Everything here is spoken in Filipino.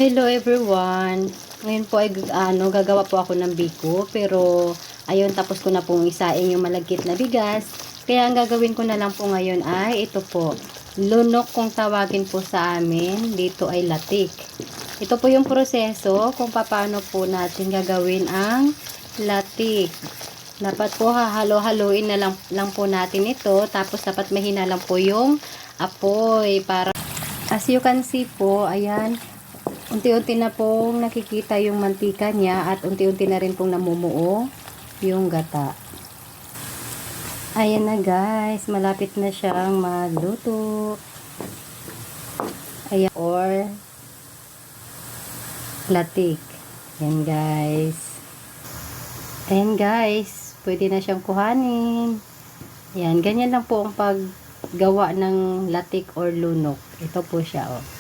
Hello everyone. Ngayon po ay gagawa po ako ng biko, pero ayun, tapos ko na pong isain yung malagkit na bigas. Kaya ang gagawin ko na lang po ngayon ay ito po. Lunok kung tawagin po sa amin, dito ay latik. Ito po yung proseso kung paano po natin gagawin ang latik. Dapat po hahalo-haloin na lang po natin ito, tapos dapat mahina lang po yung apoy para as you can see po, ayan, unti-unti na pong nakikita yung mantika niya at unti-unti na rin pong namumuo yung gata. Ayan na guys, malapit na siyang magluto. Ayan, or latik. Ayan guys. Ayan guys, pwede na siyang kuhanin. Ayan, ganyan lang po ang paggawa ng latik or lunok. Ito po siya, oh.